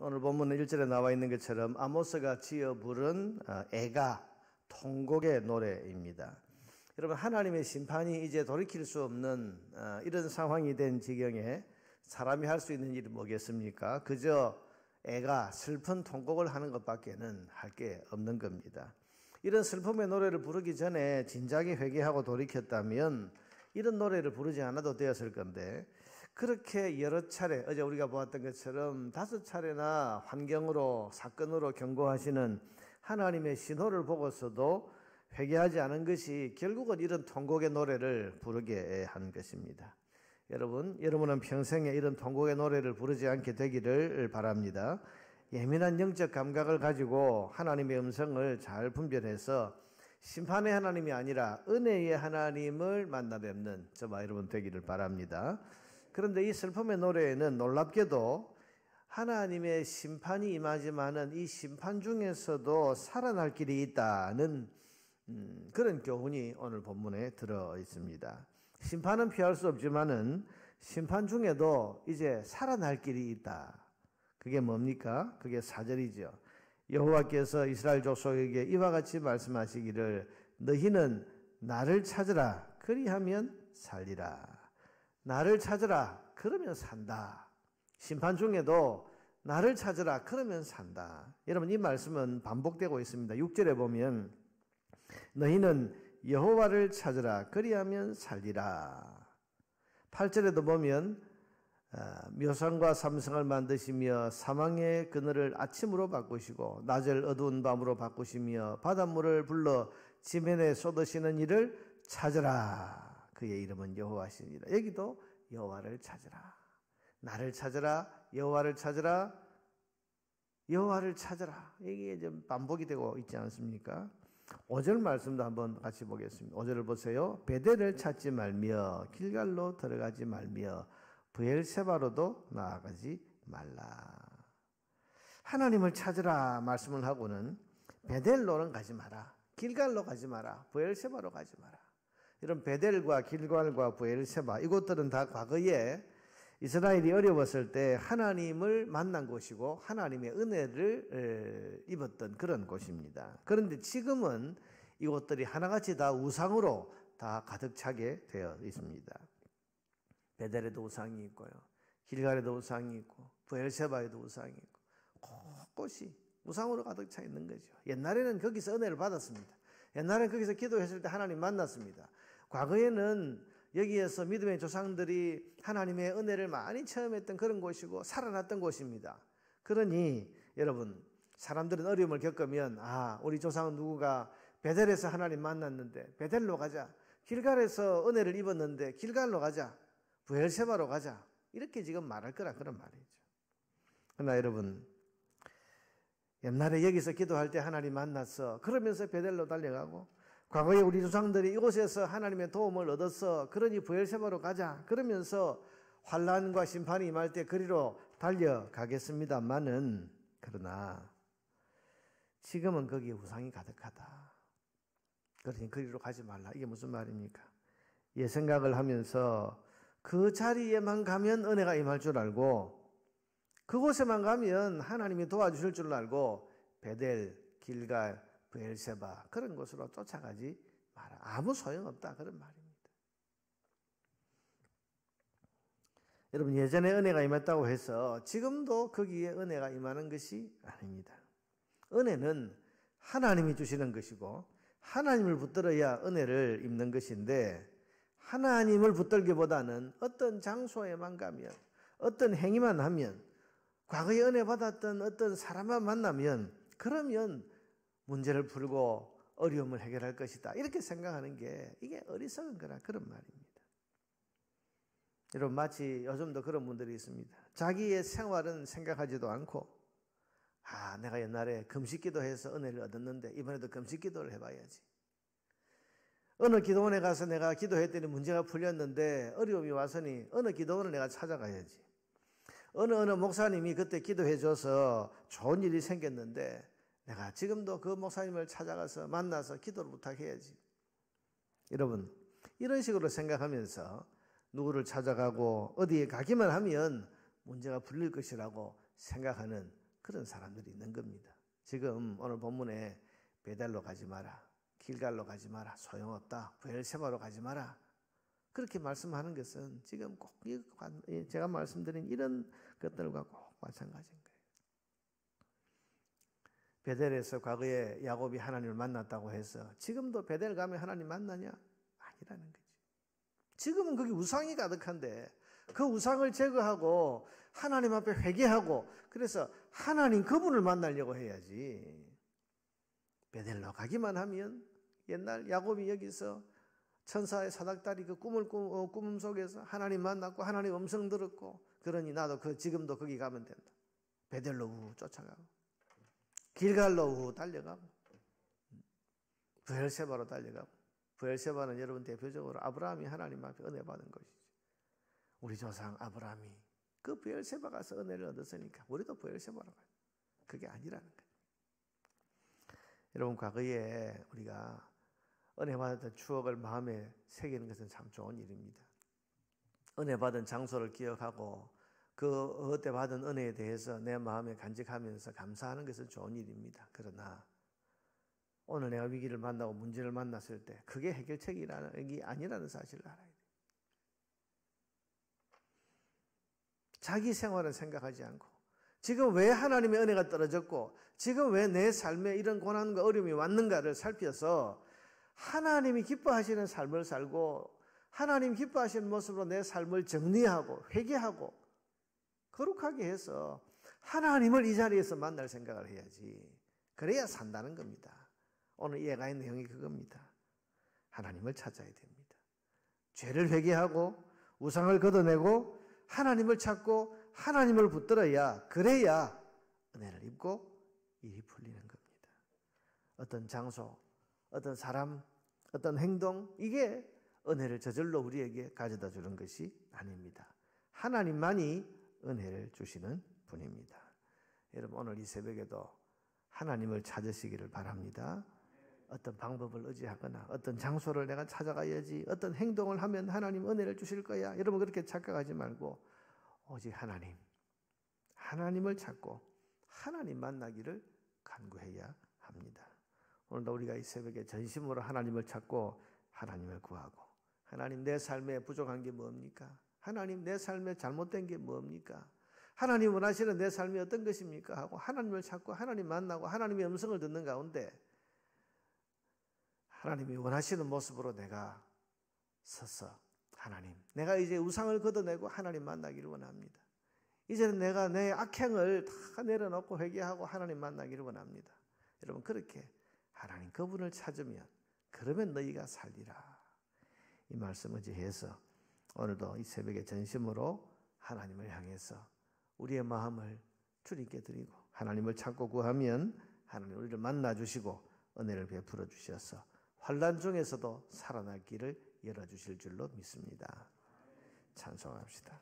오늘 본문 1절에 나와 있는 것처럼 아모스가 지어 부른 애가 통곡의 노래입니다. 여러분, 하나님의 심판이 이제 돌이킬 수 없는 이런 상황이 된 지경에 사람이 할 수 있는 일이 뭐겠습니까? 그저 애가 슬픈 통곡을 하는 것밖에는 할 게 없는 겁니다. 이런 슬픔의 노래를 부르기 전에 진작에 회개하고 돌이켰다면 이런 노래를 부르지 않아도 되었을 건데, 그렇게 여러 차례, 어제 우리가 보았던 것처럼 5차례나 환경으로 사건으로 경고하시는 하나님의 신호를 보고서도 회개하지 않은 것이 결국은 이런 통곡의 노래를 부르게 한 것입니다. 여러분은 평생에 이런 통곡의 노래를 부르지 않게 되기를 바랍니다. 예민한 영적 감각을 가지고 하나님의 음성을 잘 분별해서 심판의 하나님이 아니라 은혜의 하나님을 만나 뵙는 저와 여러분 되기를 바랍니다. 그런데 이 슬픔의 노래에는 놀랍게도 하나님의 심판이 임하지만은 이 심판 중에서도 살아날 길이 있다는 그런 교훈이 오늘 본문에 들어 있습니다. 심판은 피할 수 없지만은 심판 중에도 이제 살아날 길이 있다. 그게 뭡니까? 그게 4절이죠. 여호와께서 이스라엘 족속에게 이와 같이 말씀하시기를 너희는 나를 찾으라 그리하면 살리라. 나를 찾으라 그러면 산다. 심판 중에도 나를 찾으라 그러면 산다. 여러분, 이 말씀은 반복되고 있습니다. 6절에 보면 너희는 여호와를 찾으라 그리하면 살리라. 8절에도 보면 묘상과 삼성을 만드시며 사망의 그늘을 아침으로 바꾸시고 낮을 어두운 밤으로 바꾸시며 바닷물을 불러 지면에 쏟으시는 이를 찾으라. 그의 이름은 여호와시니라. 여기도 여호와를 찾으라. 나를 찾으라. 여호와를 찾으라. 여호와를 찾으라. 이게 이제 반복이 되고 있지 않습니까? 5절 말씀도 한번 같이 보겠습니다. 5절을 보세요. 베델을 찾지 말며 길갈로 들어가지 말며 브엘세바로도 나아가지 말라. 하나님을 찾으라 말씀을 하고는 베델로는 가지 마라. 길갈로 가지 마라. 브엘세바로 가지 마라. 이런 베델과 길갈과 브엘세바 이곳들은 다 과거에 이스라엘이 어려웠을 때 하나님을 만난 곳이고 하나님의 은혜를 입었던 그런 곳입니다. 그런데 지금은 이곳들이 하나같이 다 우상으로 다 가득 차게 되어 있습니다. 베델에도 우상이 있고요. 길갈에도 우상이 있고 브엘세바에도 우상이 있고 곳곳이 우상으로 가득 차 있는 거죠. 옛날에는 거기서 은혜를 받았습니다. 옛날에는 거기서 기도했을 때 하나님 만났습니다. 과거에는 여기에서 믿음의 조상들이 하나님의 은혜를 많이 체험했던 그런 곳이고 살아났던 곳입니다. 그러니 여러분, 사람들은 어려움을 겪으면 우리 조상은 누구가 베델에서 하나님 만났는데 베델로 가자. 길갈에서 은혜를 입었는데 길갈로 가자. 브엘세바로 가자. 이렇게 지금 말할 거라 그런 말이죠. 그러나 여러분, 옛날에 여기서 기도할 때 하나님 만났어. 그러면서 베델로 달려가고 과거에 우리 조상들이 이곳에서 하나님의 도움을 얻어서 그러니 브엘세바로 가자. 그러면서 환난과 심판이 임할 때 그리로 달려가겠습니다만은 그러나 지금은 거기에 우상이 가득하다. 그러니 그리로 가지 말라. 이게 무슨 말입니까? 옛 생각을 하면서 그 자리에만 가면 은혜가 임할 줄 알고 그곳에만 가면 하나님이 도와주실 줄 알고 베델, 길갈, 브엘세바 그런 곳으로 쫓아가지 마라. 아무 소용없다 그런 말입니다. 여러분, 예전에 은혜가 임했다고 해서 지금도 거기에 은혜가 임하는 것이 아닙니다. 은혜는 하나님이 주시는 것이고 하나님을 붙들어야 은혜를 입는 것인데 하나님을 붙들기보다는 어떤 장소에만 가면 어떤 행위만 하면 과거에 은혜 받았던 어떤 사람만 만나면 그러면 문제를 풀고 어려움을 해결할 것이다. 이렇게 생각하는 게 이게 어리석은 거라 그런 말입니다. 여러분, 마치 요즘도 그런 분들이 있습니다. 자기의 생활은 생각하지도 않고 내가 옛날에 금식기도해서 은혜를 얻었는데 이번에도 금식기도를 해봐야지. 어느 기도원에 가서 내가 기도했더니 문제가 풀렸는데 어려움이 와서니 어느 기도원을 내가 찾아가야지. 어느 목사님이 그때 기도해줘서 좋은 일이 생겼는데 내가 지금도 그 목사님을 찾아가서 만나서 기도를 부탁해야지. 여러분, 이런 식으로 생각하면서 누구를 찾아가고 어디에 가기만 하면 문제가 풀릴 것이라고 생각하는 그런 사람들이 있는 겁니다. 지금 오늘 본문에 베델로 가지 마라, 길갈로 가지 마라, 소용없다, 브엘세바로 가지 마라, 그렇게 말씀하는 것은 지금 꼭 제가 말씀드린 이런 것들과 꼭 마찬가지인 거예요. 베델에서 과거에 야곱이 하나님을 만났다고 해서 지금도 베델 가면 하나님 만나냐? 아니라는 거지. 지금은 거기 우상이 가득한데 그 우상을 제거하고 하나님 앞에 회개하고 그래서 하나님 그분을 만나려고 해야지. 베델로 가기만 하면 옛날 야곱이 여기서 천사의 사닥다리 그 꿈 속에서 하나님 만났고 하나님 음성 들었고 그러니 나도 지금도 거기 가면 된다. 베델로 우 쫓아가고 길갈로 우 달려가고 브엘세바로 달려가고 브엘세바는 여러분 대표적으로 아브라함이 하나님 앞에 은혜 받은 것이죠. 우리 조상 아브라함이 그 브엘세바 가서 은혜를 얻었으니까 우리도 브엘세바로 가요. 그게 아니라는 거예요. 여러분 과거에 우리가 은혜 받았던 추억을 마음에 새기는 것은 참 좋은 일입니다. 은혜 받은 장소를 기억하고 그때 받은 은혜에 대해서 내 마음에 간직하면서 감사하는 것은 좋은 일입니다. 그러나 오늘 내가 위기를 만나고 문제를 만났을 때 그게 해결책이 아니라는 사실을 알아야 돼요. 자기 생활을 생각하지 않고 지금 왜 하나님의 은혜가 떨어졌고 지금 왜 내 삶에 이런 고난과 어려움이 왔는가를 살펴서 하나님이 기뻐하시는 삶을 살고 하나님 기뻐하시는 모습으로 내 삶을 정리하고 회개하고 거룩하게 해서 하나님을 이 자리에서 만날 생각을 해야지. 그래야 산다는 겁니다. 오늘 이해가 있는 내용이 그겁니다. 하나님을 찾아야 됩니다. 죄를 회개하고 우상을 걷어내고 하나님을 찾고 하나님을 붙들어야 그래야 은혜를 입고 일이 풀리는 겁니다. 어떤 장소, 어떤 사람, 어떤 행동 이게 은혜를 저절로 우리에게 가져다 주는 것이 아닙니다. 하나님만이 은혜를 주시는 분입니다. 여러분 오늘 이 새벽에도 하나님을 찾으시기를 바랍니다. 어떤 방법을 의지하거나 어떤 장소를 내가 찾아가야지 어떤 행동을 하면 하나님 은혜를 주실 거야 여러분 그렇게 착각하지 말고 오직 하나님을 찾고 하나님 만나기를 간구해야 합니다. 오늘도 우리가 이 새벽에 전심으로 하나님을 찾고 하나님을 구하고 하나님 내 삶에 부족한 게 뭡니까? 하나님 내 삶에 잘못된 게 뭡니까? 하나님 원하시는 내 삶이 어떤 것입니까? 하고 하나님을 찾고 하나님 만나고 하나님의 음성을 듣는 가운데 하나님이 원하시는 모습으로 내가 서서 하나님 내가 이제 우상을 걷어내고 하나님 만나기를 원합니다. 이제는 내가 내 악행을 다 내려놓고 회개하고 하나님 만나기를 원합니다. 여러분 그렇게 하나님 그분을 찾으면 그러면 너희가 살리라. 이 말씀을 의지해서 오늘도 이 새벽에 전심으로 하나님을 향해서 우리의 마음을 주님께 드리고 하나님을 찾고 구하면 하나님 우리를 만나 주시고 은혜를 베풀어 주셔서 환난 중에서도 살아날 길을 열어주실 줄로 믿습니다. 찬송합시다.